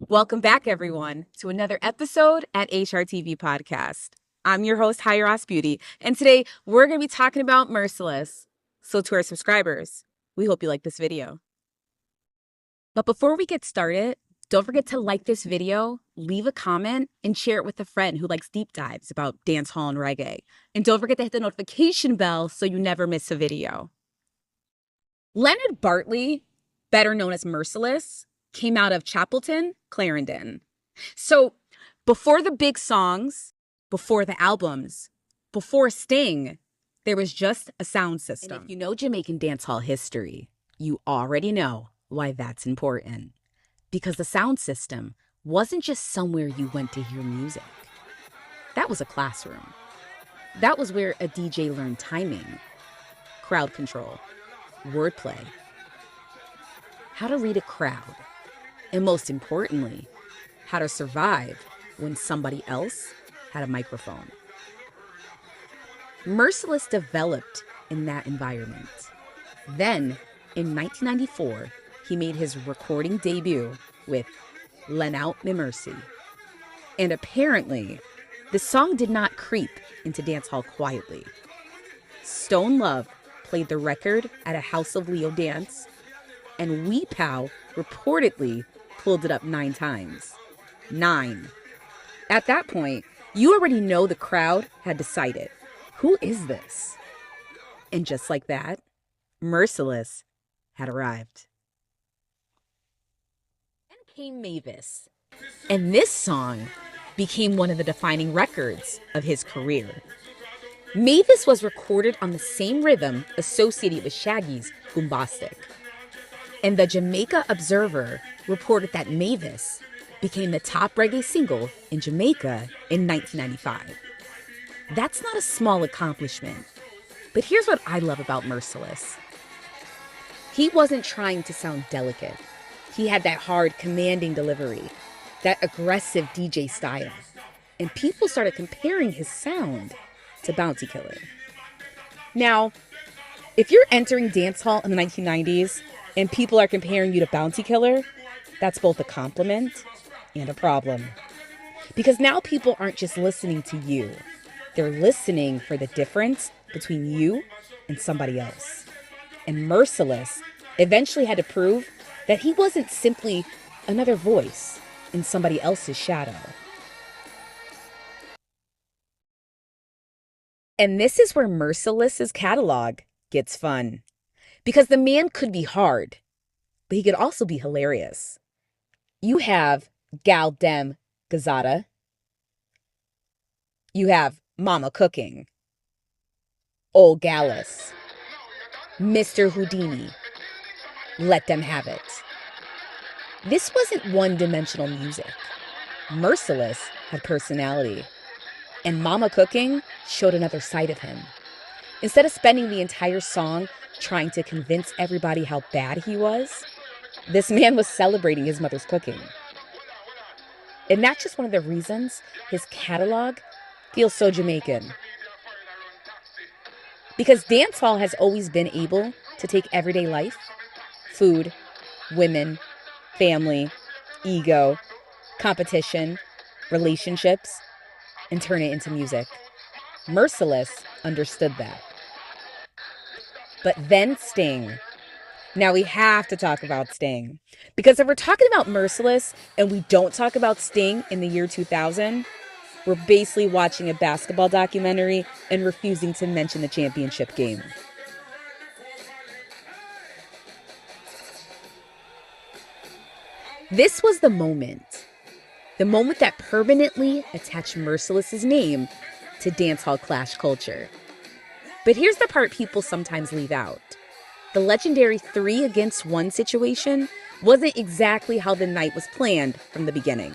Welcome back, everyone, to another episode at HRTV Podcast. I'm your host, Hyerrass Beauty, and today we're going to be talking about Merciless. So to our subscribers, we hope you like this video. But before we get started, don't forget to like this video, leave a comment, and share it with a friend who likes deep dives about dancehall and reggae. And don't forget to hit the notification bell so you never miss a video. Leonard Bartley, better known as Merciless, came out of Chapelton, Clarendon. So before the big songs, before the albums, before Sting, there was just a sound system. And if you know Jamaican dancehall history, you already know why that's important. Because the sound system wasn't just somewhere you went to hear music. That was a classroom. That was where a DJ learned timing, crowd control, wordplay, how to read a crowd, and most importantly, how to survive when somebody else had a microphone. Merciless developed in that environment. Then, in 1994, he made his recording debut with Len Out Me Mercy. And apparently, the song did not creep into dancehall quietly. Stone Love played the record at a House of Leo dance, and Wee Pow reportedly pulled it up 9 times. 9. At that point, you already know the crowd had decided, who is this? And just like that, Merciless had arrived. Then came Mavis, and this song became one of the defining records of his career. Mavis was recorded on the same rhythm associated with Shaggy's Boombastic. And the Jamaica Observer reported that Mavis became the top reggae single in Jamaica in 1995. That's not a small accomplishment. But here's what I love about Merciless. He wasn't trying to sound delicate. He had that hard, commanding delivery, that aggressive DJ style. And people started comparing his sound to Bounty Killer. Now, if you're entering dancehall in the 1990s and people are comparing you to Bounty Killer, that's both a compliment and a problem. Because now people aren't just listening to you. They're listening for the difference between you and somebody else. And Merciless eventually had to prove that he wasn't simply another voice in somebody else's shadow. And this is where Merciless's catalog gets fun. Because the man could be hard, but he could also be hilarious. You have Gal Dem Gazada. You have Mama Cooking. Old Gallus. Mr. Houdini. Let Them Have It. This wasn't one-dimensional music. Merciless had personality. And Mama Cooking showed another side of him. Instead of spending the entire song trying to convince everybody how bad he was, this man was celebrating his mother's cooking. And that's just one of the reasons his catalog feels so Jamaican. Because dancehall has always been able to take everyday life, food, women, family, ego, competition, relationships, and turn it into music. Merciless understood that. But then Sting. Now we have to talk about Sting. Because if we're talking about Merciless and we don't talk about Sting in the year 2000, we're basically watching a basketball documentary and refusing to mention the championship game. This was the moment that permanently attached Merciless's name to dancehall clash culture. But here's the part people sometimes leave out. The legendary 3-against-1 situation wasn't exactly how the night was planned from the beginning.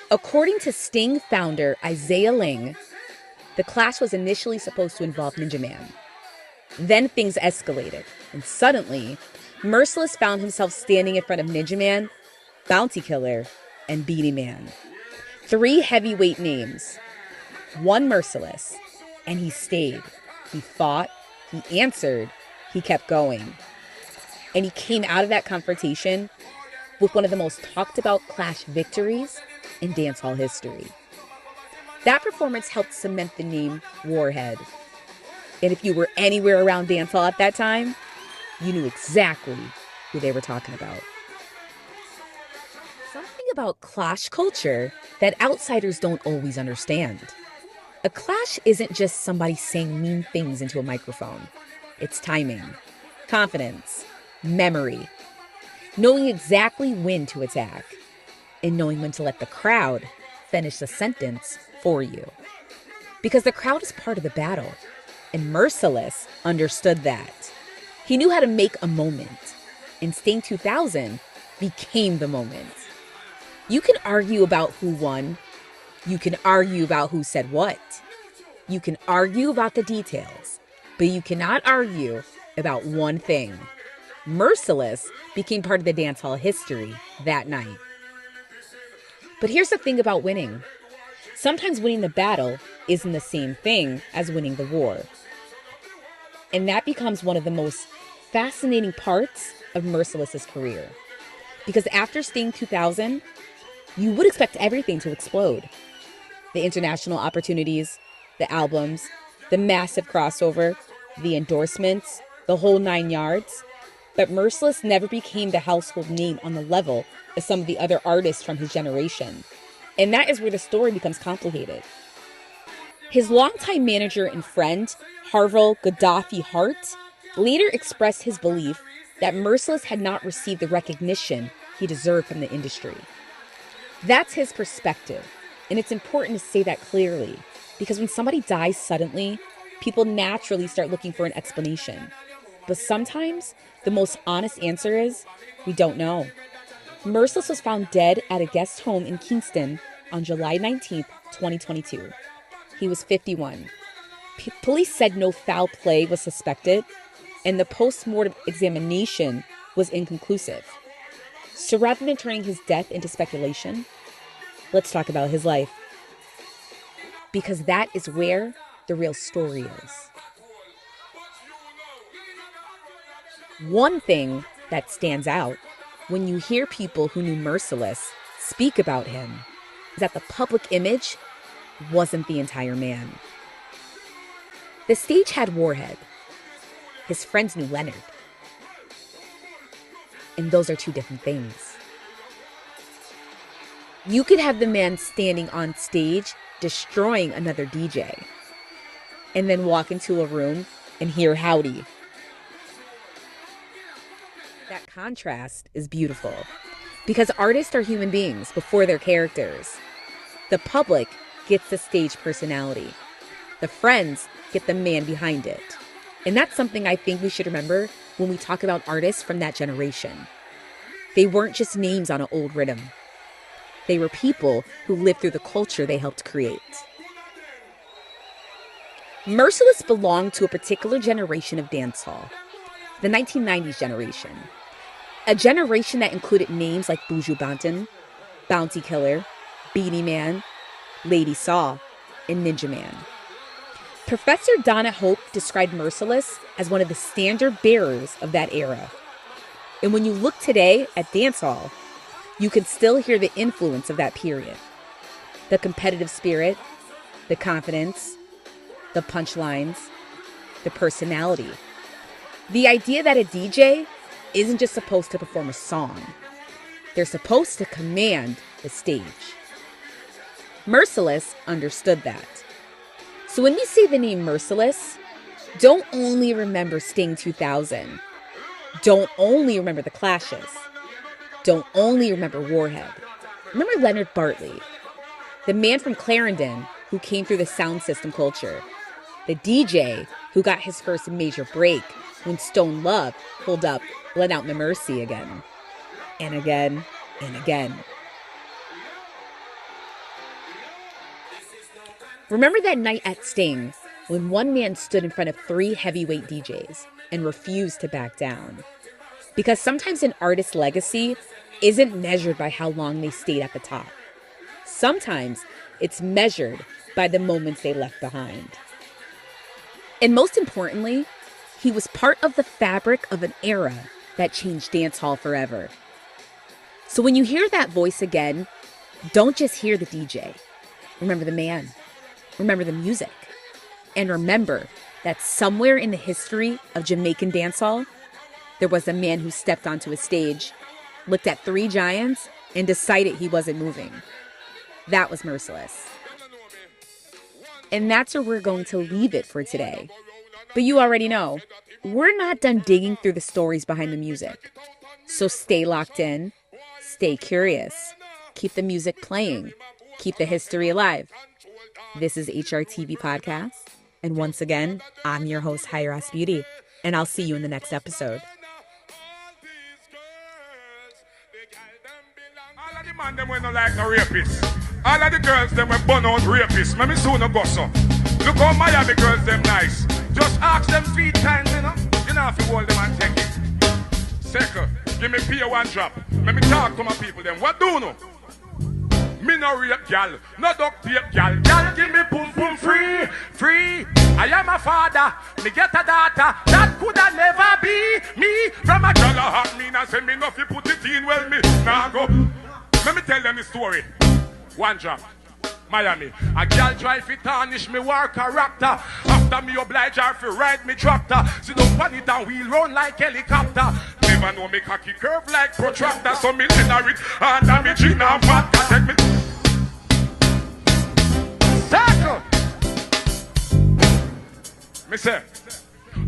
According to Sting founder Isaiah Ling, the clash was initially supposed to involve Ninja Man. Then things escalated, and suddenly, Merciless found himself standing in front of Ninja Man, Bounty Killer, and Beanie Man. 3 heavyweight names. 1 Merciless, and he stayed. He fought, he answered, he kept going. And he came out of that confrontation with one of the most talked about Clash victories in dancehall history. That performance helped cement the name Warhead. And if you were anywhere around dancehall at that time, you knew exactly who they were talking about. Something about clash culture that outsiders don't always understand. A clash isn't just somebody saying mean things into a microphone. It's timing, confidence, memory, knowing exactly when to attack, and knowing when to let the crowd finish the sentence for you. Because the crowd is part of the battle, and Merciless understood that. He knew how to make a moment, and Sting 2000 became the moment. You can argue about who won. You can argue about who said what. You can argue about the details, but you cannot argue about one thing. Merciless became part of the dancehall history that night. But here's the thing about winning. Sometimes winning the battle isn't the same thing as winning the war. And that becomes one of the most fascinating parts of Merciless's career. Because after Sting 2000, you would expect everything to explode. The international opportunities, the albums, the massive crossover, the endorsements, the whole 9 yards. But Merciless never became the household name on the level of some of the other artists from his generation. And that is where the story becomes complicated. His longtime manager and friend, Harville Gaddafi Hart, later expressed his belief that Merciless had not received the recognition he deserved from the industry. That's his perspective, and it's important to say that clearly, because when somebody dies suddenly, people naturally start looking for an explanation. But sometimes, the most honest answer is, we don't know. Merciless was found dead at a guest home in Kingston on July 19th, 2022. He was 51. Police said no foul play was suspected, and the post-mortem examination was inconclusive. So rather than turning his death into speculation, let's talk about his life. Because that is where the real story is. One thing that stands out when you hear people who knew Merciless speak about him is that the public image wasn't the entire man. The stage had Warhead. His friends knew Leonard. And those are two different things. You could have the man standing on stage destroying another DJ and then walk into a room and hear howdy. That contrast is beautiful because artists are human beings before they're characters. The public gets the stage personality. The friends get the man behind it. And that's something I think we should remember when we talk about artists from that generation. They weren't just names on an old rhythm. They were people who lived through the culture they helped create. Merciless belonged to a particular generation of dancehall, the 1990s generation. A generation that included names like Buju Banton, Bounty Killer, Beanie Man, Lady Saw, and Ninja Man. Professor Donna Hope described Merciless as one of the standard bearers of that era. And when you look today at dancehall, you can still hear the influence of that period. The competitive spirit, the confidence, the punchlines, the personality. The idea that a DJ isn't just supposed to perform a song. They're supposed to command the stage. Merciless understood that. So when we say the name Merciless, don't only remember Sting 2000. Don't only remember the Clashes. Don't only remember Warhead. Remember Leonard Bartley, the man from Clarendon who came through the sound system culture. The DJ who got his first major break when Stone Love pulled up Let Out the Mercy again. And again, and again. Remember that night at Sting when one man stood in front of 3 heavyweight DJs and refused to back down? Because sometimes an artist's legacy isn't measured by how long they stayed at the top. Sometimes it's measured by the moments they left behind. And most importantly, he was part of the fabric of an era that changed dancehall forever. So when you hear that voice again, don't just hear the DJ. Remember the man. Remember the music. And remember that somewhere in the history of Jamaican dancehall, there was a man who stepped onto a stage, looked at 3 giants, and decided he wasn't moving. That was Merciless. And that's where we're going to leave it for today. But you already know, we're not done digging through the stories behind the music. So stay locked in, stay curious, keep the music playing, keep the history alive. This is HRTV Podcast. And once again, I'm your host, Hyerrass Beauty. And I'll see you in the next episode. All of the man them we no like no rapists. All of the girls them we burn out rapists. Let me soon go so. Look how Miami girls them nice. Just ask them 3 times, you know. You know if you hold them and take it. Second, give me pay 1 drop. Let me talk to my people them. What do you know? Me no rape gal, no duct tape gal. Gal give me pum pum free, free. I am a father, me get a daughter. That coulda never be me. From a gal a hot me and say me no fi put it in. Well me nah go. Let me tell them the story. 1 drop. Miami. A girl try fi tarnish me war character. After me oblige her fi ride me tractor. Sit down on it and wheel round like helicopter. Never know me cocky curve like protractor. So me leather it under me chin and vodka. Take me circle. Me say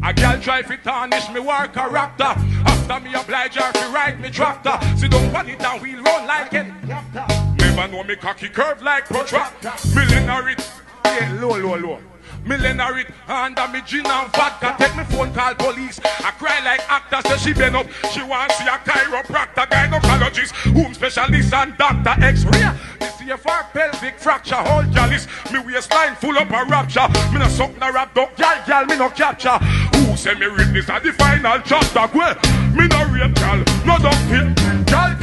a girl try fi tarnish me war character. After me oblige her fi ride me tractor. Sit down on it and wheel round like helicopter. Never know me cocky curve like protractor. Millenary, yeah, low. Millenary, under me gin and vodka. Take me phone, call police. I cry like actor, say she been up. She want see a chiropractor, gynecologist, womb specialist and doctor X-ray. This here for pelvic fracture, whole chalice. Me waistline full up a rapture. Me no suck no rap dog, gal, me no capture. Who say me rip this at the final chapter? Well, me no rape gal, no dog tape. Gal